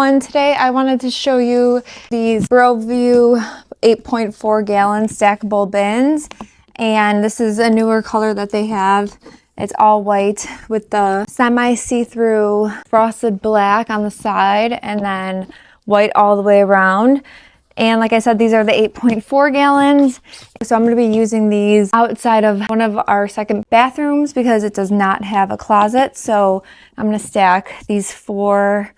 everyone. Today I wanted to show you these BROVIEW 8.4 gallon stackable bins, and this is a newer color that they have. It's all white with the semi see-through frosted black on the side and then white all the way around. And like I said, these are the 8.4 gallons. So I'm going to be using these outside of one of our second bathrooms because it does not have a closet. So I'm going to stack these 4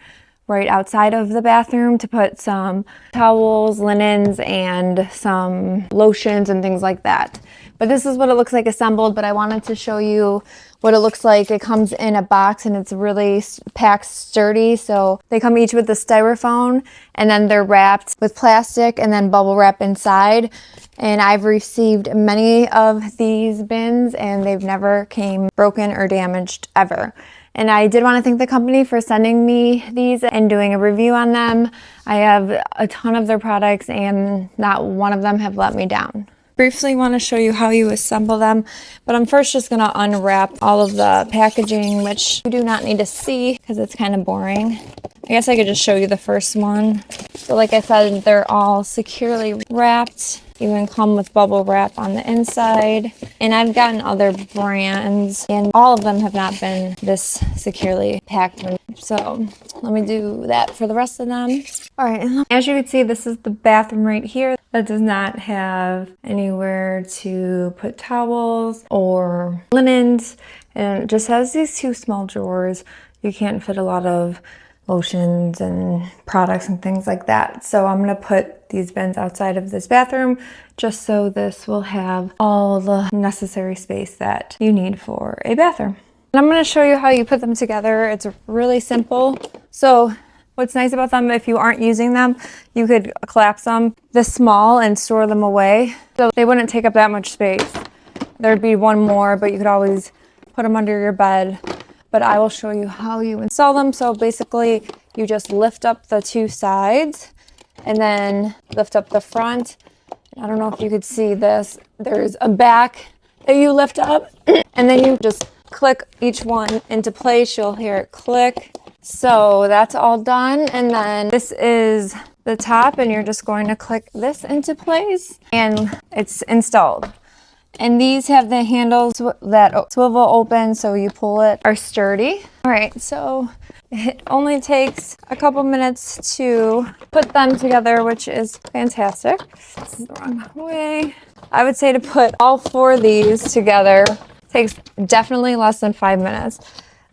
right outside of the bathroom to put some towels, linens, and some lotions and things like that. But this is what it looks like assembled, but I wanted to show you what it looks like. It comes in a box and it's really packed sturdy. So they come each with the styrofoam and then they're wrapped with plastic and then bubble wrap inside. And I've received many of these bins and they've never came broken or damaged ever. And I did want to thank the company for sending me these and doing a review on them. I have a ton of their products and not one of them have let me down. Briefly want to show you how you assemble them, but I'm first just going to unwrap all of the packaging, which you do not need to see because it's kind of boring. I guess I could just show you the first one. So like I said, they're all securely wrapped. Even come with bubble wrap on the inside. And I've gotten other brands and all of them have not been this securely packed. So let me do that for the rest of them. All right, as you can see, this is the bathroom right here that does not have anywhere to put towels or linens. And it just has these 2 small drawers. You can't fit a lot of lotions and products and things like that. So I'm going to put these bins outside of this bathroom just so this will have all the necessary space that you need for a bathroom. And I'm going to show you how you put them together. It's really simple. So what's nice about them, if you aren't using them, you could collapse them this small and store them away. So they wouldn't take up that much space. There'd be one more, but you could always put them under your bed. But I will show you how you install them. So basically you just lift up the 2 sides and then lift up the front. I don't know if you could see this. There's a back that you lift up and then you just click each one into place. You'll hear it click. So that's all done. And then this is the top and you're just going to click this into place and it's installed. And these have the handles that swivel open so you pull it, are sturdy. All right, so it only takes a couple minutes to put them together, which is fantastic. This is the wrong way. I would say to put all 4 of these together takes definitely less than 5 minutes,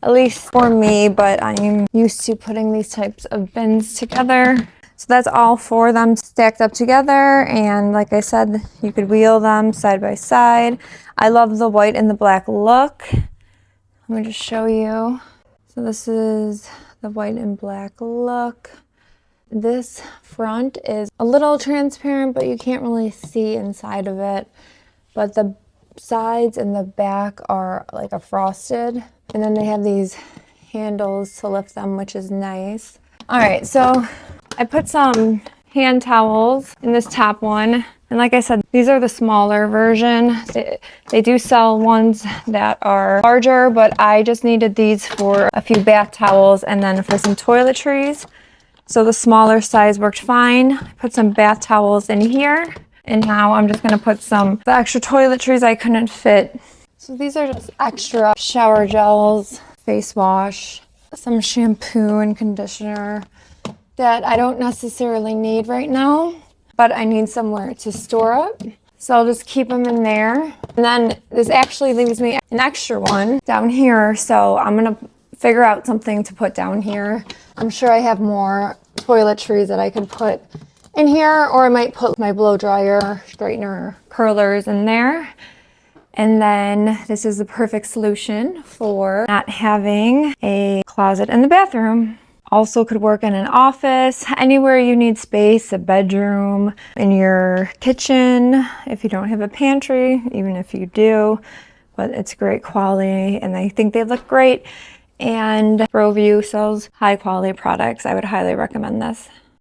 at least for me, but I'm used to putting these types of bins together. So that's all 4 of them stacked up together, and like I said, you could wheel them side by side. I love the white and the black look. Let me just show you. So this is the white and black look. This front is a little transparent, but you can't really see inside of it. But the sides and the back are like a frosted, and then they have these handles to lift them, which is nice. All right, so I put some hand towels in this top one. And like I said, these are the smaller version. They do sell ones that are larger, but I just needed these for a few bath towels and then for some toiletries. So the smaller size worked fine. I put some bath towels in here. And now I'm just gonna put the extra toiletries I couldn't fit. So these are just extra shower gels, face wash, some shampoo and conditioner that I don't necessarily need right now, but I need somewhere to store it. So I'll just keep them in there. And then this actually leaves me an extra one down here. So I'm gonna figure out something to put down here. I'm sure I have more toiletries that I could put in here, or I might put my blow dryer, straightener, curlers in there. And then this is the perfect solution for not having a closet in the bathroom. Also could work in an office, anywhere you need space, a bedroom, in your kitchen, if you don't have a pantry, even if you do, but it's great quality and I think they look great. And BROVIEW sells high quality products. I would highly recommend this.